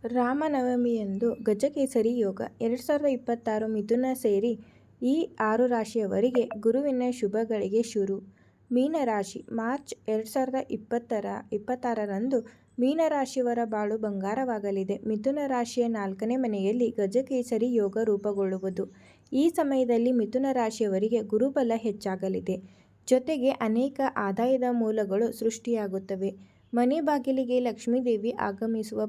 ರಾಮನವಮಿಯಂದು ಗಜಕೇಸರಿ ಯೋಗ 2026 ಮಿಥುನ ಸೇರಿ ಈ 6 ರಾಶಿಯವರಿಗೆ ಗುರುವಿನ ಶುಭಗಳಿಗೆ ಶುರು. ಮೀನರಾಶಿ ಮಾರ್ಚ್ 2026ರಂದು ಮೀನರಾಶಿಯವರ ಬಾಳು ಬಂಗಾರವಾಗಲಿದೆ. ಮಿಥುನ ರಾಶಿಯ 4ನೇ ಮನೆಯಲ್ಲಿ ಗಜಕೇಸರಿ ಯೋಗ ರೂಪುಗೊಳ್ಳುವುದು. ಈ ಸಮಯದಲ್ಲಿ ಮಿಥುನ ರಾಶಿಯವರಿಗೆ ಗುರುಬಲ ಹೆಚ್ಚಾಗಲಿದೆ. ಜೊತೆಗೆ ಅನೇಕ ಆದಾಯದ ಮೂಲಗಳು ಸೃಷ್ಟಿಯಾಗುತ್ತವೆ. ಮನೆ ಬಾಗಿಲಿಗೆ ಲಕ್ಷ್ಮೀದೇವಿ ಆಗಮಿಸುವ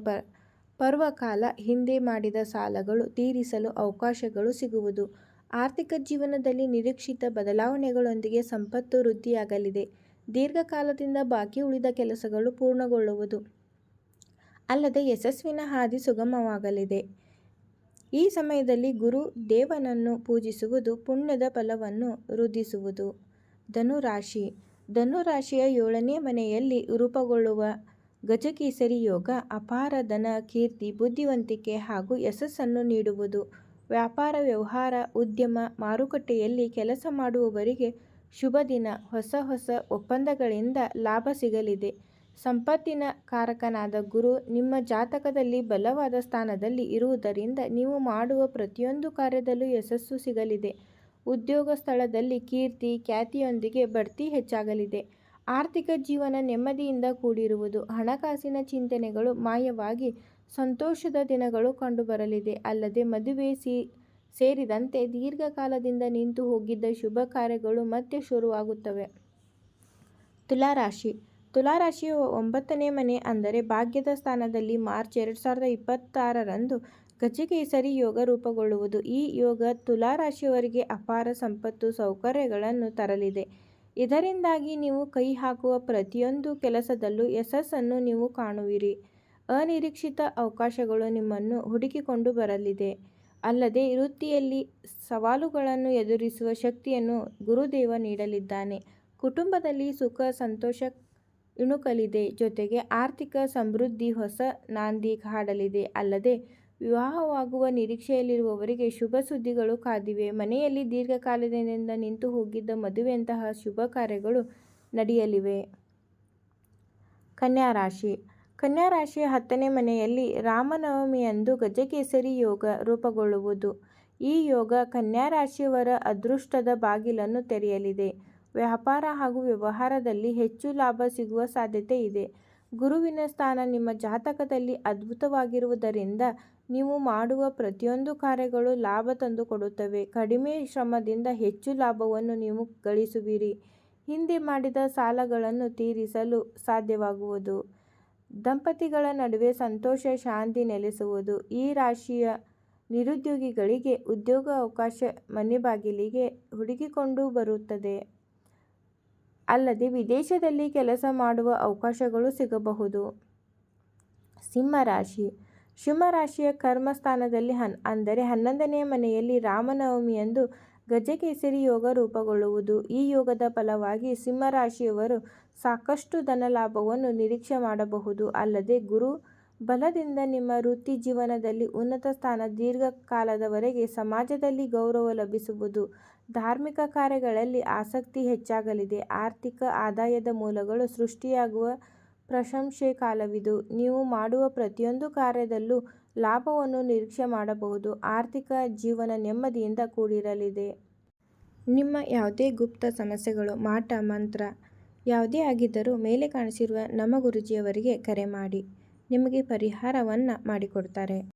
ಪರ್ವಕಾಲ. ಹಿಂದೆ ಮಾಡಿದ ಸಾಲಗಳು ತೀರಿಸಲು ಅವಕಾಶಗಳು ಸಿಗುವುದು. ಆರ್ಥಿಕ ಜೀವನದಲ್ಲಿ ನಿರೀಕ್ಷಿತ ಬದಲಾವಣೆಗಳೊಂದಿಗೆ ಸಂಪತ್ತು ವೃದ್ಧಿಯಾಗಲಿದೆ. ದೀರ್ಘಕಾಲದಿಂದ ಬಾಕಿ ಉಳಿದ ಕೆಲಸಗಳು ಪೂರ್ಣಗೊಳ್ಳುವುದು. ಅಲ್ಲದೆ ಯಶಸ್ಸಿನ ಹಾದಿ ಸುಗಮವಾಗಲಿದೆ. ಈ ಸಮಯದಲ್ಲಿ ಗುರು ದೇವನನ್ನು ಪೂಜಿಸುವುದು ಪುಣ್ಯದ ಫಲವನ್ನು ವೃದ್ಧಿಸುವುದು. ಧನುರಾಶಿ ಧನುರಾಶಿಯ 7ನೇ ಮನೆಯಲ್ಲಿ ರೂಪುಗೊಳ್ಳುವ ಗಜಕೇಸರಿ ಯೋಗ ಅಪಾರ ಧನ, ಕೀರ್ತಿ, ಬುದ್ಧಿವಂತಿಕೆ ಹಾಗೂ ಯಶಸ್ಸನ್ನು ನೀಡುವುದು. ವ್ಯಾಪಾರ, ವ್ಯವಹಾರ, ಉದ್ಯಮ, ಮಾರುಕಟ್ಟೆಯಲ್ಲಿ ಕೆಲಸ ಮಾಡುವವರಿಗೆ ಶುಭ ದಿನ. ಹೊಸ ಒಪ್ಪಂದಗಳಿಂದ ಲಾಭ ಸಿಗಲಿದೆ. ಸಂಪತ್ತಿನ ಕಾರಕನಾದ ಗುರು ನಿಮ್ಮ ಜಾತಕದಲ್ಲಿ ಬಲವಾದ ಸ್ಥಾನದಲ್ಲಿ ಇರುವುದರಿಂದ ನೀವು ಮಾಡುವ ಪ್ರತಿಯೊಂದು ಕಾರ್ಯದಲ್ಲೂ ಯಶಸ್ಸು ಸಿಗಲಿದೆ. ಉದ್ಯೋಗ ಸ್ಥಳದಲ್ಲಿ ಕೀರ್ತಿ, ಖ್ಯಾತಿಯೊಂದಿಗೆ ಬಡ್ತಿ ಹೆಚ್ಚಾಗಲಿದೆ. ಆರ್ಥಿಕ ಜೀವನ ನೆಮ್ಮದಿಯಿಂದ ಕೂಡಿರುವುದು. ಹಣಕಾಸಿನ ಚಿಂತನೆಗಳು ಮಾಯವಾಗಿ ಸಂತೋಷದ ದಿನಗಳು ಕಂಡುಬರಲಿದೆ. ಅಲ್ಲದೆ ಮದುವೆ ಸೇರಿದಂತೆ ದೀರ್ಘಕಾಲದಿಂದ ನಿಂತು ಹೋಗಿದ್ದ ಶುಭ ಕಾರ್ಯಗಳು ಮತ್ತೆ ಶುರುವಾಗುತ್ತವೆ. ತುಲಾರಾಶಿ ತುಲಾರಾಶಿಯ 9ನೇ ಮನೆ ಅಂದರೆ ಭಾಗ್ಯದ ಸ್ಥಾನದಲ್ಲಿ ಮಾರ್ಚ್ 2026ರಂದು ಗಜಕೇಸರಿ ಯೋಗ ರೂಪುಗೊಳ್ಳುವುದು. ಈ ಯೋಗ ತುಲಾರಾಶಿಯವರಿಗೆ ಅಪಾರ ಸಂಪತ್ತು, ಸೌಕರ್ಯಗಳನ್ನು ತರಲಿದೆ. ಇದರಿಂದಾಗಿ ನೀವು ಕೈ ಹಾಕುವ ಪ್ರತಿಯೊಂದು ಕೆಲಸದಲ್ಲೂ ಯಶಸ್ಸನ್ನು ನೀವು ಕಾಣುವಿರಿ. ಅನಿರೀಕ್ಷಿತ ಅವಕಾಶಗಳು ನಿಮ್ಮನ್ನು ಹುಡುಕಿಕೊಂಡು ಬರಲಿದೆ. ಅಲ್ಲದೆ ವೃತ್ತಿಯಲ್ಲಿ ಸವಾಲುಗಳನ್ನು ಎದುರಿಸುವ ಶಕ್ತಿಯನ್ನು ಗುರುದೇವ ನೀಡಲಿದ್ದಾನೆ. ಕುಟುಂಬದಲ್ಲಿ ಸುಖ ಸಂತೋಷ ಇಣುಕಲಿದೆ. ಜೊತೆಗೆ ಆರ್ಥಿಕ ಸಮೃದ್ಧಿ ಹೊಸ ನಾಂದಿ ಹಾಡಲಿದೆ. ಅಲ್ಲದೆ ವಿವಾಹವಾಗುವ ನಿರೀಕ್ಷೆಯಲ್ಲಿರುವವರಿಗೆ ಶುಭ ಸುದ್ದಿಗಳು ಕಾದಿವೆ. ಮನೆಯಲ್ಲಿ ದೀರ್ಘಕಾಲದಿಂದ ನಿಂತು ಹೋಗಿದ್ದ ಮದುವೆಯಂತಹ ಶುಭ ಕಾರ್ಯಗಳು ನಡೆಯಲಿವೆ. ಕನ್ಯಾರಾಶಿ ಕನ್ಯಾರಾಶಿಯ 10ನೇ ಮನೆಯಲ್ಲಿ ರಾಮನವಮಿಯಂದು ಗಜಕೇಸರಿ ಯೋಗ ರೂಪುಗೊಳ್ಳುವುದು. ಈ ಯೋಗ ಕನ್ಯಾರಾಶಿಯವರ ಅದೃಷ್ಟದ ಬಾಗಿಲನ್ನು ತೆರೆಯಲಿದೆ. ವ್ಯಾಪಾರ ಹಾಗೂ ವ್ಯವಹಾರದಲ್ಲಿ ಹೆಚ್ಚು ಲಾಭ ಸಿಗುವ ಸಾಧ್ಯತೆ ಇದೆ. ಗುರುವಿನ ಸ್ಥಾನ ನಿಮ್ಮ ಜಾತಕದಲ್ಲಿ ಅದ್ಭುತವಾಗಿರುವುದರಿಂದ ನೀವು ಮಾಡುವ ಪ್ರತಿಯೊಂದು ಕಾರ್ಯಗಳು ಲಾಭ ತಂದುಕೊಡುತ್ತವೆ. ಕಡಿಮೆ ಶ್ರಮದಿಂದ ಹೆಚ್ಚು ಲಾಭವನ್ನು ನೀವು ಗಳಿಸುವಿರಿ. ಹಿಂದೆ ಮಾಡಿದ ಸಾಲಗಳನ್ನು ತೀರಿಸಲು ಸಾಧ್ಯವಾಗುವುದು. ದಂಪತಿಗಳ ನಡುವೆ ಸಂತೋಷ, ಶಾಂತಿ ನೆಲೆಸುವುದು. ಈ ರಾಶಿಯ ನಿರುದ್ಯೋಗಿಗಳಿಗೆ ಉದ್ಯೋಗ ಅವಕಾಶ ಮನೆ ಬಾಗಿಲಿಗೆ ಹುಡುಕಿಕೊಂಡು ಬರುತ್ತದೆ. ಅಲ್ಲದೆ ವಿದೇಶದಲ್ಲಿ ಕೆಲಸ ಮಾಡುವ ಅವಕಾಶಗಳು ಸಿಗಬಹುದು. ಸಿಂಹರಾಶಿ ಸಿಂಹರಾಶಿಯ ಕರ್ಮಸ್ಥಾನದಲ್ಲಿ ಅಂದರೆ 11ನೇ ಮನೆಯಲ್ಲಿ ರಾಮನವಮಿಯಂದು ಗಜಕೇಸರಿ ಯೋಗ ರೂಪುಗೊಳ್ಳುವುದು. ಈ ಯೋಗದ ಫಲವಾಗಿ ಸಿಂಹರಾಶಿಯವರು ಸಾಕಷ್ಟು ಧನ ಲಾಭವನ್ನು ನಿರೀಕ್ಷೆ ಮಾಡಬಹುದು. ಅಲ್ಲದೆ ಗುರು ಬಲದಿಂದ ನಿಮ್ಮ ವೃತ್ತಿ ಜೀವನದಲ್ಲಿ ಉನ್ನತ ಸ್ಥಾನ, ದೀರ್ಘಕಾಲದವರೆಗೆ ಸಮಾಜದಲ್ಲಿ ಗೌರವ ಲಭಿಸುವುದು. ಧಾರ್ಮಿಕ ಕಾರ್ಯಗಳಲ್ಲಿ ಆಸಕ್ತಿ ಹೆಚ್ಚಾಗಲಿದೆ. ಆರ್ಥಿಕ ಆದಾಯದ ಮೂಲಗಳು ಸೃಷ್ಟಿಯಾಗುವ ಪ್ರಶಂಸೆ ಕಾಲವಿದು. ನೀವು ಮಾಡುವ ಪ್ರತಿಯೊಂದು ಕಾರ್ಯದಲ್ಲೂ ಲಾಭವನ್ನು ನಿರೀಕ್ಷೆ ಮಾಡಬಹುದು. ಆರ್ಥಿಕ ಜೀವನ ನೆಮ್ಮದಿಯಿಂದ ಕೂಡಿರಲಿದೆ. ನಿಮ್ಮ ಯಾವುದೇ ಗುಪ್ತ ಸಮಸ್ಯೆಗಳು, ಮಾಟ ಮಂತ್ರ ಯಾವುದೇ ಆಗಿದ್ದರೂ ಮೇಲೆ ಕಾಣಿಸಿರುವ ನಮ್ಮ ಗುರೂಜಿಯವರಿಗೆ ಕರೆ ಮಾಡಿ. ನಿಮಗೆ ಪರಿಹಾರವನ್ನು ಮಾಡಿಕೊಡ್ತಾರೆ.